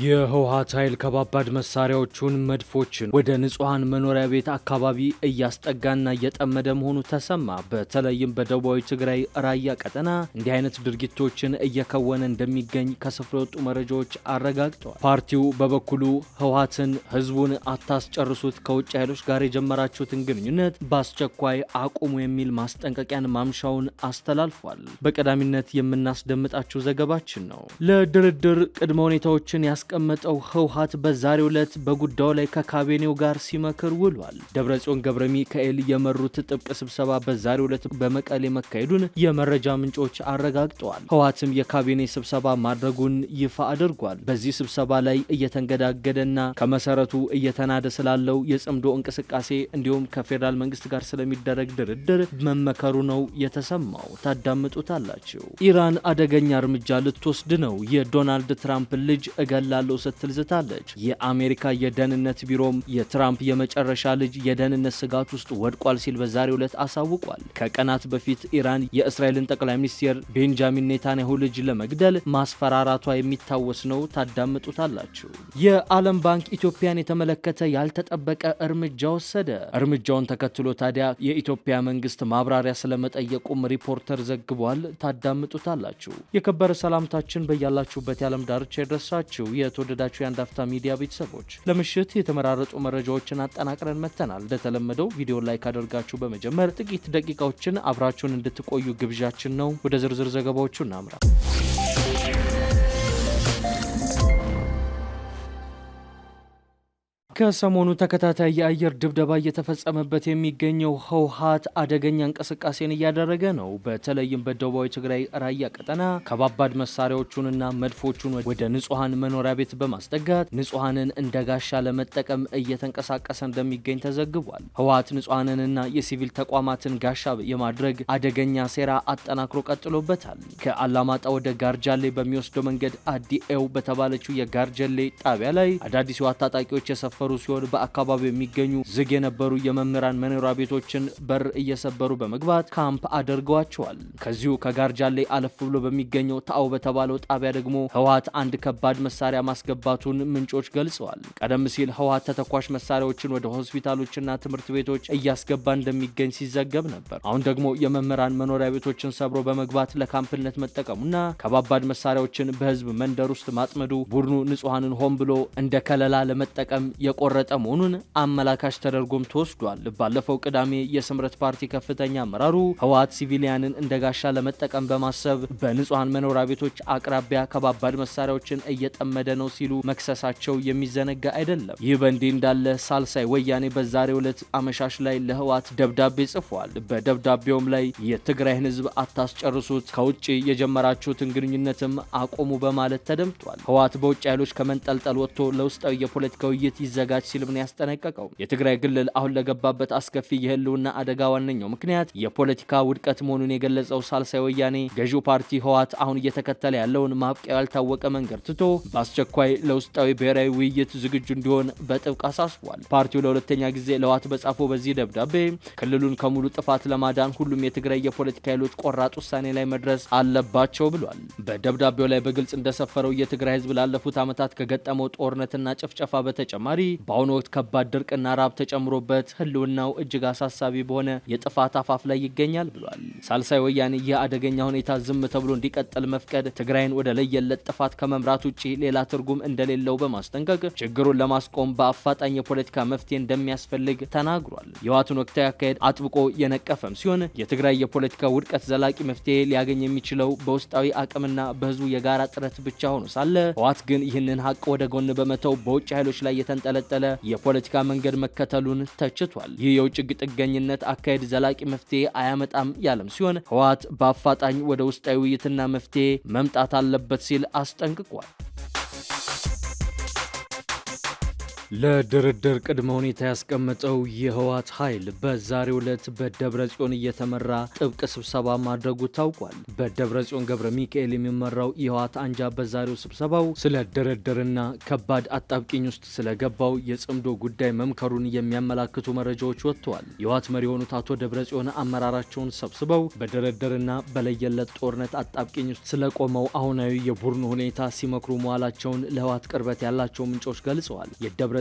የህወሓት ኃይል ከባባድ መሳሪያዎቹን መድፎችን ወደ ንጹሃን መኖሪያ ቤት አካባቢ እያስጠጋና እየጠመደ መሆኑ ተሰማ። በተለይም በደቡባዊ ትግራይ ራያ ቀጠና እንዲህ አይነት ድርጊቶችን እየከወነ እንደሚገኝ ከስፍራ የወጡ መረጃዎች አረጋግጠዋል። ፓርቲው በበኩሉ ህወሓትን ህዝቡን አታስጨርሱት፣ ከውጭ ኃይሎች ጋር የጀመራችሁትን ግንኙነት በአስቸኳይ አቁሙ የሚል ማስጠንቀቂያን ማምሻውን አስተላልፏል። በቀዳሚነት የምናስደምጣችሁ ዘገባችን ነው። ለድርድር ቅድመ ሁኔታዎችን ያስቀመጠው ህወሓት በዛሬው ዕለት በጉዳዩ ላይ ከካቢኔው ጋር ሲመክር ውሏል። ደብረጽዮን ገብረ ሚካኤል የመሩት ጥብቅ ስብሰባ በዛሬው ዕለት በመቀሌ መካሄዱን የመረጃ ምንጮች አረጋግጠዋል። ህወሓትም የካቢኔ ስብሰባ ማድረጉን ይፋ አድርጓል። በዚህ ስብሰባ ላይ እየተንገዳገደና ከመሰረቱ እየተናደ ስላለው የጽምዶ እንቅስቃሴ እንዲሁም ከፌዴራል መንግስት ጋር ስለሚደረግ ድርድር መመከሩ ነው የተሰማው። ታዳምጡታላችሁ። ኢራን አደገኛ እርምጃ ልትወስድ ነው። የዶናልድ ትራምፕ ልጅ እገላለሁ ስትል ዝታለች። የአሜሪካ የደህንነት ቢሮም የትራምፕ የመጨረሻ ልጅ የደህንነት ስጋት ውስጥ ወድቋል ሲል በዛሬው ዕለት አሳውቋል። ከቀናት በፊት ኢራን የእስራኤልን ጠቅላይ ሚኒስትር ቤንጃሚን ኔታንያሁ ልጅ ለመግደል ማስፈራራቷ የሚታወስ ነው። ታዳምጡታላችሁ። የዓለም ባንክ ኢትዮጵያን የተመለከተ ያልተጠበቀ እርምጃ ወሰደ። እርምጃውን ተከትሎ ታዲያ የኢትዮጵያ መንግስት ማብራሪያ ስለመጠየቁም ሪፖርተር ዘግቧል። ታዳምጡታላችሁ። የከበረ ሰላምታችን በያላችሁበት የዓለም ዳርቻ የደረሳችሁ የተወደዳችሁ የአንድ አፍታ ሚዲያ ቤተሰቦች ለምሽት የተመራረጡ መረጃዎችን አጠናቅረን መጥተናል። እንደተለመደው ቪዲዮ ላይክ አድርጋችሁ በመጀመር ጥቂት ደቂቃዎችን አብራችሁን እንድትቆዩ ግብዣችን ነው። ወደ ዝርዝር ዘገባዎቹ እናምራ። ከሰሞኑ ተከታታይ የአየር ድብደባ እየተፈጸመበት የሚገኘው ህወሓት አደገኛ እንቅስቃሴን እያደረገ ነው። በተለይም በደቡባዊ ትግራይ ራያ ቀጠና ከባባድ መሳሪያዎቹንና መድፎቹን ወደ ንጹሃን መኖሪያ ቤት በማስጠጋት ንጹሃንን እንደ ጋሻ ለመጠቀም እየተንቀሳቀሰ እንደሚገኝ ተዘግቧል። ህወሓት ንጹሃንንና የሲቪል ተቋማትን ጋሻ የማድረግ አደገኛ ሴራ አጠናክሮ ቀጥሎበታል። ከአላማጣ ወደ ጋርጃሌ በሚወስደው መንገድ አዲኤው በተባለችው የጋርጀሌ ጣቢያ ላይ አዳዲስ የህወሓት ታጣቂዎች የሰፈሩ ሲሆን በአካባቢው የሚገኙ ዝግ የነበሩ የመምህራን መኖሪያ ቤቶችን በር እየሰበሩ በመግባት ካምፕ አድርገዋቸዋል። ከዚሁ ከጋርጃሌ አለፍ ብሎ በሚገኘው ታው በተባለው ጣቢያ ደግሞ ህወሓት አንድ ከባድ መሳሪያ ማስገባቱን ምንጮች ገልጸዋል። ቀደም ሲል ህወሓት ተተኳሽ መሳሪያዎችን ወደ ሆስፒታሎችና ትምህርት ቤቶች እያስገባ እንደሚገኝ ሲዘገብ ነበር። አሁን ደግሞ የመምህራን መኖሪያ ቤቶችን ሰብሮ በመግባት ለካምፕነት መጠቀሙና ከባባድ መሳሪያዎችን በህዝብ መንደር ውስጥ ማጥመዱ ቡድኑ ንጹሃንን ሆን ብሎ እንደ ከለላ ለመጠቀም የቆረጠ መሆኑን አመላካሽ ተደርጎም ተወስዷል። ባለፈው ቅዳሜ የስምረት ፓርቲ ከፍተኛ አመራሩ ህወሓት ሲቪሊያንን እንደ ጋሻ ለመጠቀም በማሰብ በንጹሃን መኖሪያ ቤቶች አቅራቢያ ከባባድ መሳሪያዎችን እየጠመደ ነው ሲሉ መክሰሳቸው የሚዘነጋ አይደለም። ይህ በእንዲህ እንዳለ ሳልሳይ ወያኔ በዛሬው ዕለት አመሻሽ ላይ ለህወሓት ደብዳቤ ጽፏል። በደብዳቤውም ላይ የትግራይን ህዝብ አታስጨርሱት፣ ከውጭ የጀመራችሁትን ግንኙነትም አቆሙ በማለት ተደምጧል። ህወሓት በውጭ ኃይሎች ከመንጠልጠል ወጥቶ ለውስጣዊ የፖለቲካ ውይይት ይዘጋጅ ሲልም ነው ያስጠነቀቀው። የትግራይ ክልል አሁን ለገባበት አስከፊ የህልውና አደጋ ዋነኛው ምክንያት የፖለቲካ ውድቀት መሆኑን የገለጸው ሳልሳይ ወያኔ ገዢው ፓርቲ ህወሓት አሁን እየተከተለ ያለውን ማብቂያው ያልታወቀ መንገድ ትቶ በአስቸኳይ ለውስጣዊ ብሔራዊ ውይይት ዝግጁ እንዲሆን በጥብቅ አሳስቧል። ፓርቲው ለሁለተኛ ጊዜ ለህወሓት በጻፈው በዚህ ደብዳቤ ክልሉን ከሙሉ ጥፋት ለማዳን ሁሉም የትግራይ የፖለቲካ ኃይሎች ቆራጥ ውሳኔ ላይ መድረስ አለባቸው ብሏል። በደብዳቤው ላይ በግልጽ እንደሰፈረው የትግራይ ህዝብ ላለፉት ዓመታት ከገጠመው ጦርነትና ጭፍጨፋ በተጨማሪ በአሁኑ ወቅት ከባድ ድርቅና ራብ ተጨምሮበት ህልውናው እጅግ አሳሳቢ በሆነ የጥፋት አፋፍ ላይ ይገኛል ብሏል። ሳልሳይ ወያኔ የአደገኛ ሁኔታ ዝም ተብሎ እንዲቀጥል መፍቀድ ትግራይን ወደ ለየለት ጥፋት ከመምራት ውጪ ሌላ ትርጉም እንደሌለው በማስጠንቀቅ ችግሩን ለማስቆም በአፋጣኝ የፖለቲካ መፍትሄ እንደሚያስፈልግ ተናግሯል። የህወሓትን ወቅታዊ አካሄድ አጥብቆ የነቀፈም ሲሆን የትግራይ የፖለቲካ ውድቀት ዘላቂ መፍትሄ ሊያገኝ የሚችለው በውስጣዊ አቅምና በህዝቡ የጋራ ጥረት ብቻ ሆኖ ሳለ ህወሓት ግን ይህንን ሀቅ ወደ ጎን በመተው በውጭ ኃይሎች ላይ የተንጠለጠለ የፖለቲካ መንገድ መከተሉን ተችቷል። ይህ የውጭ ጥገኝነት አካሄድ ዘላቂ መፍትሄ አያመጣም ያለም ሲሆን ህወሓት በአፋጣኝ ወደ ውስጣዊ ውይይትና መፍትሄ መምጣት አለበት ሲል አስጠንቅቋል። ለድርድር ቅድመ ሁኔታ ያስቀመጠው የህወሓት ኃይል በዛሬው ዕለት በደብረጽዮን እየተመራ ጥብቅ ስብሰባ ማድረጉ ታውቋል። በደብረጽዮን ገብረ ሚካኤል የሚመራው የህወሓት አንጃ በዛሬው ስብሰባው ስለ ድርድርና ከባድ አጣብቂኝ ውስጥ ስለገባው የጽምዶ ጉዳይ መምከሩን የሚያመላክቱ መረጃዎች ወጥተዋል። የህወሓት መሪ የሆኑት አቶ ደብረጽዮን አመራራቸውን ሰብስበው በድርድርና በለየለት ጦርነት አጣብቂኝ ውስጥ ስለቆመው አሁናዊ የቡድኑ ሁኔታ ሲመክሩ መዋላቸውን ለህወሓት ቅርበት ያላቸው ምንጮች ገልጸዋል።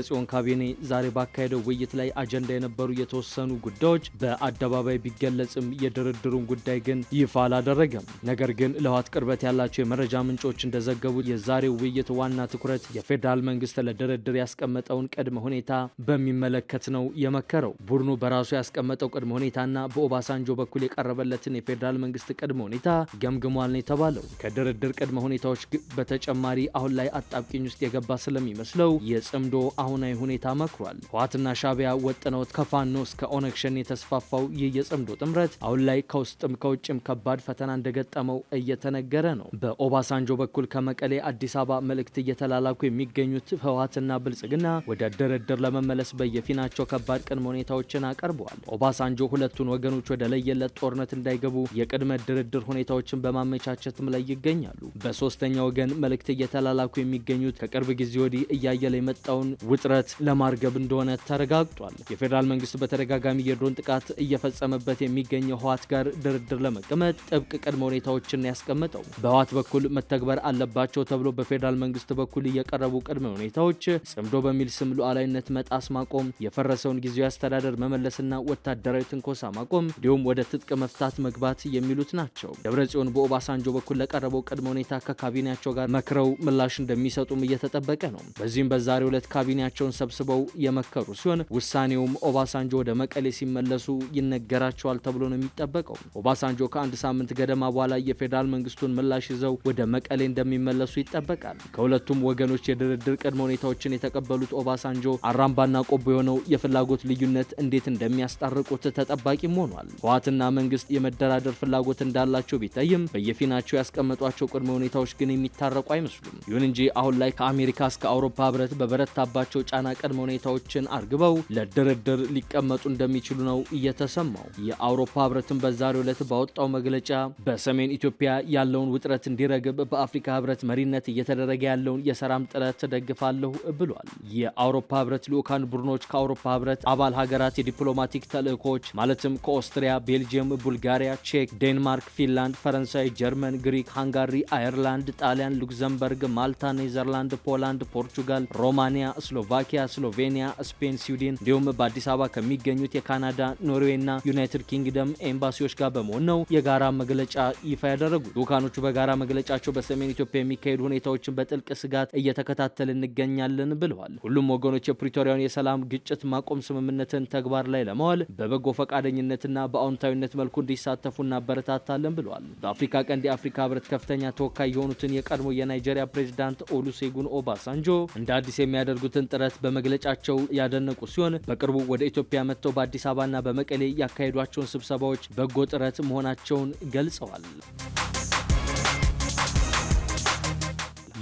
ጽዮን ካቢኔ ዛሬ ባካሄደው ውይይት ላይ አጀንዳ የነበሩ የተወሰኑ ጉዳዮች በአደባባይ ቢገለጽም የድርድሩን ጉዳይ ግን ይፋ አላደረገም። ነገር ግን ለህወሓት ቅርበት ያላቸው የመረጃ ምንጮች እንደዘገቡት የዛሬው ውይይት ዋና ትኩረት የፌዴራል መንግስት ለድርድር ያስቀመጠውን ቅድመ ሁኔታ በሚመለከት ነው የመከረው። ቡድኑ በራሱ ያስቀመጠው ቅድመ ሁኔታና በኦባሳንጆ በኩል የቀረበለትን የፌዴራል መንግስት ቅድመ ሁኔታ ገምግሟል ነው የተባለው። ከድርድር ቅድመ ሁኔታዎች በተጨማሪ አሁን ላይ አጣብቂኝ ውስጥ የገባ ስለሚመስለው የጽምዶ አሁናዊ ሁኔታ መክሯል። ህወሓትና ሻዕቢያ ወጥነውት ከፋኖ እስከ ኦነግ ሸኔ የተስፋፋው ይህ የጽምዶ ጥምረት አሁን ላይ ከውስጥም ከውጭም ከባድ ፈተና እንደገጠመው እየተነገረ ነው። በኦባሳንጆ በኩል ከመቀሌ አዲስ አበባ መልእክት እየተላላኩ የሚገኙት ህወሓትና ብልጽግና ወደ ድርድር ለመመለስ በየፊናቸው ከባድ ቅድመ ሁኔታዎችን አቀርበዋል። ኦባሳንጆ ሁለቱን ወገኖች ወደ ለየለት ጦርነት እንዳይገቡ የቅድመ ድርድር ሁኔታዎችን በማመቻቸትም ላይ ይገኛሉ። በሶስተኛ ወገን መልእክት እየተላላኩ የሚገኙት ከቅርብ ጊዜ ወዲህ እያየለ የመጣውን ውጥረት ለማርገብ እንደሆነ ተረጋግጧል። የፌዴራል መንግስት በተደጋጋሚ የድሮን ጥቃት እየፈጸመበት የሚገኘው ህወሓት ጋር ድርድር ለመቀመጥ ጥብቅ ቅድመ ሁኔታዎችን ያስቀመጠው በህወሓት በኩል መተግበር አለባቸው ተብሎ በፌዴራል መንግስት በኩል የቀረቡ ቅድመ ሁኔታዎች ጽምዶ በሚል ስም ሉዓላዊነት መጣስ ማቆም፣ የፈረሰውን ጊዜያዊ አስተዳደር መመለስና ወታደራዊ ትንኮሳ ማቆም እንዲሁም ወደ ትጥቅ መፍታት መግባት የሚሉት ናቸው። ደብረጽዮን በኦባሳንጆ በኩል ለቀረበው ቅድመ ሁኔታ ከካቢኔያቸው ጋር መክረው ምላሽ እንደሚሰጡም እየተጠበቀ ነው። በዚህም በዛሬው ዕለት ካቢኔያቸውን ሰብስበው የመከሩ ሲሆን ውሳኔውም ኦባሳንጆ ወደ መቀሌ ሲመለሱ ይነገራቸዋል ተብሎ ነው የሚጠበቀው። ኦባሳንጆ ከአንድ ሳምንት ገደማ በኋላ የፌዴራል መንግስቱን ምላሽ ይዘው ወደ መቀሌ እንደሚመለሱ ይጠበቃል። ከሁለቱም ወገኖች የድርድር ቅድመ ሁኔታዎችን የተቀበሉት ኦባሳንጆ አራምባና ቆቦ የሆነው የፍላጎት ልዩነት እንዴት እንደሚያስታርቁት ተጠባቂም ሆኗል። ህወሓትና መንግስት የመደራደር ፍላጎት እንዳላቸው ቢታይም በየፊናቸው ያስቀመጧቸው ቅድመ ሁኔታዎች ግን የሚታረቁ አይመስሉም። ይሁን እንጂ አሁን ላይ ከአሜሪካ እስከ አውሮፓ ህብረት በበረታባቸው ጫና ቅድመ ሁኔታዎችን አርግበው ለድርድር ሊቀመጡ እንደሚችሉ ነው እየተሰማው። የአውሮፓ ህብረትን በዛሬው ዕለት ባወጣው መግለጫ በሰሜን ኢትዮጵያ ያለውን ውጥረት እንዲረግብ በአፍሪካ ህብረት መሪነት እየተደረገ ያለውን የሰላም ጥረት ተደግፋለሁ ብሏል። የአውሮፓ ህብረት ልዑካን ቡድኖች ከአውሮፓ ህብረት አባል ሀገራት የዲፕሎማቲክ ተልእኮች ማለትም ከኦስትሪያ፣ ቤልጅየም፣ ቡልጋሪያ፣ ቼክ፣ ዴንማርክ፣ ፊንላንድ፣ ፈረንሳይ፣ ጀርመን፣ ግሪክ፣ ሃንጋሪ፣ አየርላንድ፣ ጣሊያን፣ ሉክዘምበርግ፣ ማልታ፣ ኔዘርላንድ፣ ፖላንድ፣ ፖርቹጋል፣ ሮማኒያ፣ ስሎቫኪያ፣ ስሎቬኒያ፣ ስፔን፣ ስዊድን እንዲሁም በአዲስ አበባ ከሚገኙት የካናዳ፣ ኖርዌይ እና ዩናይትድ ኪንግደም ኤምባሲዎች ጋር በመሆን ነው የጋራ መግለጫ ይፋ ያደረጉት። ልዑካኖቹ በጋራ መግለጫቸው በሰሜን ኢትዮጵያ የሚካሄዱ ሁኔታዎችን በጥልቅ ስጋት እየተከታተል እንገኛለን ብለዋል። ሁሉም ወገኖች የፕሪቶሪያውን የሰላም ግጭት ማቆም ስምምነትን ተግባር ላይ ለማዋል በበጎ ፈቃደኝነትና በአዎንታዊነት መልኩ እንዲሳተፉ እናበረታታለን ብለዋል። በአፍሪካ ቀንድ የአፍሪካ ህብረት ከፍተኛ ተወካይ የሆኑትን የቀድሞ የናይጄሪያ ፕሬዚዳንት ኦሉሴጉን ኦባሳንጆ እንደ አዲስ የሚያደርጉትን ጥረት በመግለጫቸው ያደነቁ ሲሆን በቅርቡ ወደ ኢትዮጵያ መጥተው በአዲስ አበባና በመቀሌ ያካሄዷቸውን ስብሰባዎች በጎ ጥረት መሆናቸውን ገልጸዋል።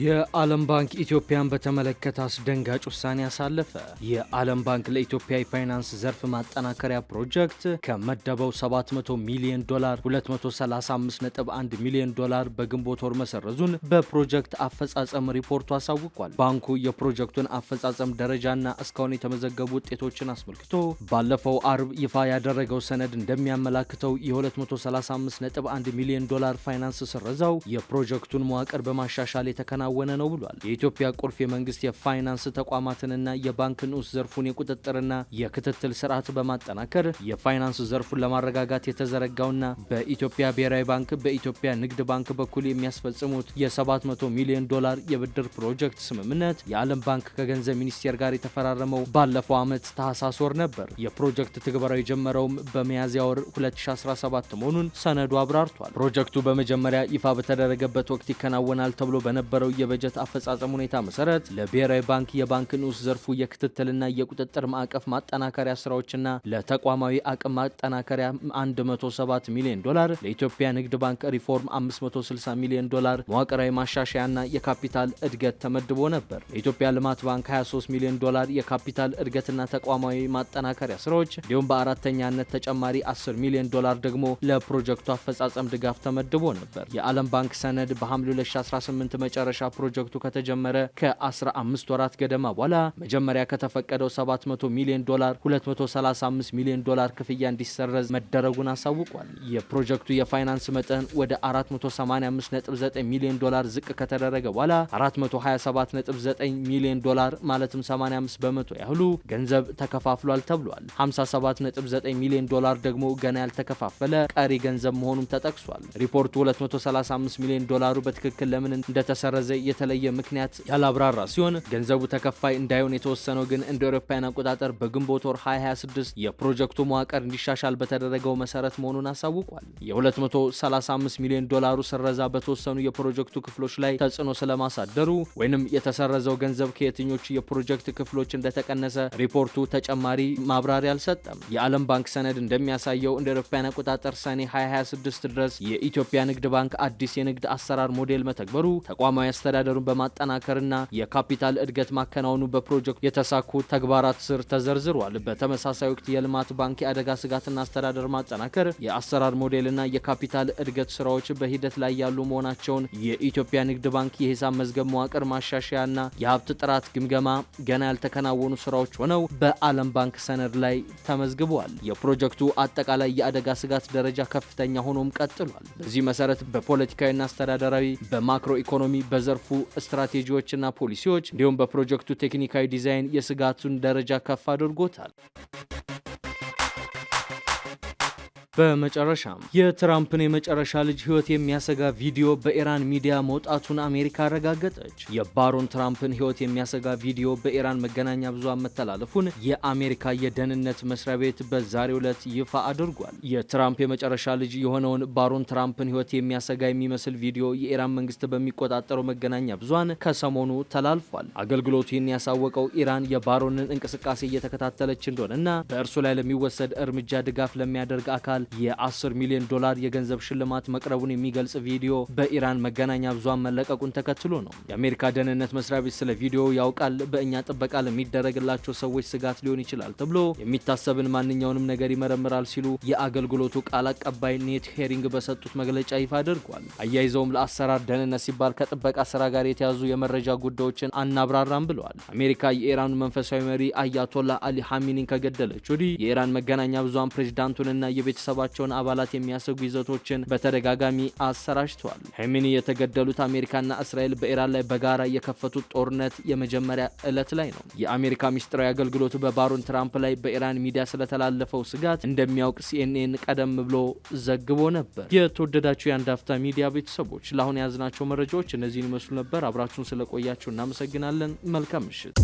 የዓለም ባንክ ኢትዮጵያን በተመለከተ አስደንጋጭ ውሳኔ አሳለፈ። የዓለም ባንክ ለኢትዮጵያ የፋይናንስ ዘርፍ ማጠናከሪያ ፕሮጀክት ከመደበው 700 ሚሊዮን ዶላር 235.1 ሚሊዮን ዶላር በግንቦት ወር መሰረዙን በፕሮጀክት አፈጻጸም ሪፖርቱ አሳውቋል። ባንኩ የፕሮጀክቱን አፈጻጸም ደረጃና እስካሁን የተመዘገቡ ውጤቶችን አስመልክቶ ባለፈው አርብ ይፋ ያደረገው ሰነድ እንደሚያመላክተው የ235.1 ሚሊዮን ዶላር ፋይናንስ ስረዛው የፕሮጀክቱን መዋቅር በማሻሻል የተከናወነ ነው ብሏል። የኢትዮጵያ ቁልፍ የመንግስት የፋይናንስ ተቋማትንና የባንክ ንዑስ ዘርፉን የቁጥጥርና የክትትል ስርዓት በማጠናከር የፋይናንስ ዘርፉን ለማረጋጋት የተዘረጋውና በኢትዮጵያ ብሔራዊ ባንክ በኢትዮጵያ ንግድ ባንክ በኩል የሚያስፈጽሙት የ700 ሚሊዮን ዶላር የብድር ፕሮጀክት ስምምነት የዓለም ባንክ ከገንዘብ ሚኒስቴር ጋር የተፈራረመው ባለፈው ዓመት ታህሳስ ወር ነበር። የፕሮጀክት ትግበራው የጀመረውም በሚያዝያ ወር 2017 መሆኑን ሰነዱ አብራርቷል። ፕሮጀክቱ በመጀመሪያ ይፋ በተደረገበት ወቅት ይከናወናል ተብሎ በነበረው የበጀት አፈጻጸም ሁኔታ መሰረት ለብሔራዊ ባንክ የባንክ ንዑስ ዘርፉ የክትትልና የቁጥጥር ማዕቀፍ ማጠናከሪያ ስራዎችና ለተቋማዊ አቅም ማጠናከሪያ 107 ሚሊዮን ዶላር፣ ለኢትዮጵያ ንግድ ባንክ ሪፎርም 560 ሚሊዮን ዶላር መዋቅራዊ ማሻሻያና የካፒታል እድገት ተመድቦ ነበር። ለኢትዮጵያ ልማት ባንክ 23 ሚሊዮን ዶላር የካፒታል እድገትና ተቋማዊ ማጠናከሪያ ስራዎች እንዲሁም በአራተኛነት ተጨማሪ 10 ሚሊዮን ዶላር ደግሞ ለፕሮጀክቱ አፈጻጸም ድጋፍ ተመድቦ ነበር። የዓለም ባንክ ሰነድ በሐምሌ 2018 መጨረሻ ፕሮጀክቱ ከተጀመረ ከ15 ወራት ገደማ በኋላ መጀመሪያ ከተፈቀደው 700 ሚሊዮን ዶላር 235 ሚሊዮን ዶላር ክፍያ እንዲሰረዝ መደረጉን አሳውቋል። የፕሮጀክቱ የፋይናንስ መጠን ወደ 485.9 ሚሊዮን ዶላር ዝቅ ከተደረገ በኋላ 427.9 ሚሊዮን ዶላር ማለትም 85 በመቶ ያህሉ ገንዘብ ተከፋፍሏል ተብሏል። 57.9 ሚሊዮን ዶላር ደግሞ ገና ያልተከፋፈለ ቀሪ ገንዘብ መሆኑን ተጠቅሷል። ሪፖርቱ 235 ሚሊዮን ዶላሩ በትክክል ለምን እንደተሰረዘ የተለየ ምክንያት ያላብራራ ሲሆን ገንዘቡ ተከፋይ እንዳይሆን የተወሰነው ግን እንደ አውሮፓውያን አቆጣጠር በግንቦት ወር 2026 የፕሮጀክቱ መዋቅር እንዲሻሻል በተደረገው መሰረት መሆኑን አሳውቋል። የ235 ሚሊዮን ዶላሩ ስረዛ በተወሰኑ የፕሮጀክቱ ክፍሎች ላይ ተጽዕኖ ስለማሳደሩ ወይንም የተሰረዘው ገንዘብ ከየትኞቹ የፕሮጀክት ክፍሎች እንደተቀነሰ ሪፖርቱ ተጨማሪ ማብራሪያ አልሰጠም። የዓለም ባንክ ሰነድ እንደሚያሳየው እንደ አውሮፓውያን አቆጣጠር ሰኔ 2026 ድረስ የኢትዮጵያ ንግድ ባንክ አዲስ የንግድ አሰራር ሞዴል መተግበሩ ተቋማዊ አስተዳደሩን በማጠናከርና የካፒታል እድገት ማከናወኑ በፕሮጀክቱ የተሳኩ ተግባራት ስር ተዘርዝሯል። በተመሳሳይ ወቅት የልማት ባንክ የአደጋ ስጋትና አስተዳደር ማጠናከር፣ የአሰራር ሞዴልና የካፒታል እድገት ስራዎች በሂደት ላይ ያሉ መሆናቸውን፣ የኢትዮጵያ ንግድ ባንክ የሂሳብ መዝገብ መዋቅር ማሻሻያና የሀብት ጥራት ግምገማ ገና ያልተከናወኑ ስራዎች ሆነው በዓለም ባንክ ሰነድ ላይ ተመዝግበዋል። የፕሮጀክቱ አጠቃላይ የአደጋ ስጋት ደረጃ ከፍተኛ ሆኖም ቀጥሏል። በዚህ መሰረት በፖለቲካዊና አስተዳደራዊ፣ በማክሮ ኢኮኖሚ፣ በዘርፉ ስትራቴጂዎችና ፖሊሲዎች እንዲሁም በፕሮጀክቱ ቴክኒካዊ ዲዛይን የስጋቱን ደረጃ ከፍ አድርጎታል። በመጨረሻም የትራምፕን የመጨረሻ ልጅ ህይወት የሚያሰጋ ቪዲዮ በኢራን ሚዲያ መውጣቱን አሜሪካ አረጋገጠች። የባሮን ትራምፕን ህይወት የሚያሰጋ ቪዲዮ በኢራን መገናኛ ብዙሃን መተላለፉን የአሜሪካ የደህንነት መስሪያ ቤት በዛሬው ዕለት ይፋ አድርጓል። የትራምፕ የመጨረሻ ልጅ የሆነውን ባሮን ትራምፕን ህይወት የሚያሰጋ የሚመስል ቪዲዮ የኢራን መንግስት በሚቆጣጠረው መገናኛ ብዙሃን ከሰሞኑ ተላልፏል። አገልግሎቱ ይህን ያሳወቀው ኢራን የባሮንን እንቅስቃሴ እየተከታተለች እንደሆነና በእርሱ ላይ ለሚወሰድ እርምጃ ድጋፍ ለሚያደርግ አካል የ10 ሚሊዮን ዶላር የገንዘብ ሽልማት መቅረቡን የሚገልጽ ቪዲዮ በኢራን መገናኛ ብዙሃን መለቀቁን ተከትሎ ነው። የአሜሪካ ደህንነት መስሪያ ቤት ስለ ቪዲዮ ያውቃል፣ በእኛ ጥበቃ ለሚደረግላቸው ሰዎች ስጋት ሊሆን ይችላል ተብሎ የሚታሰብን ማንኛውንም ነገር ይመረምራል ሲሉ የአገልግሎቱ ቃል አቀባይ ኔት ሄሪንግ በሰጡት መግለጫ ይፋ አድርጓል። አያይዘውም ለአሰራር ደህንነት ሲባል ከጥበቃ ስራ ጋር የተያዙ የመረጃ ጉዳዮችን አናብራራም ብለዋል። አሜሪካ የኢራኑ መንፈሳዊ መሪ አያቶላ አሊ ሐሚኒን ከገደለች ወዲህ የኢራን መገናኛ ብዙሃን ፕሬዝዳንቱንና የቤተሰባቸውን አባላት የሚያሰጉ ይዘቶችን በተደጋጋሚ አሰራጭተዋል። ሐሚኒ የተገደሉት አሜሪካና እስራኤል በኢራን ላይ በጋራ የከፈቱት ጦርነት የመጀመሪያ ዕለት ላይ ነው። የአሜሪካ ሚስጥራዊ አገልግሎቱ በባሮን ትራምፕ ላይ በኢራን ሚዲያ ስለተላለፈው ስጋት እንደሚያውቅ ሲኤንኤን ቀደም ብሎ ዘግቦ ነበር። የተወደዳችሁ የአንድ አፍታ ሚዲያ ቤተሰቦች ለአሁን የያዝናቸው መረጃዎች እነዚህን ይመስሉ ነበር። አብራችሁን ስለቆያችሁ እናመሰግናለን። መልካም ምሽት።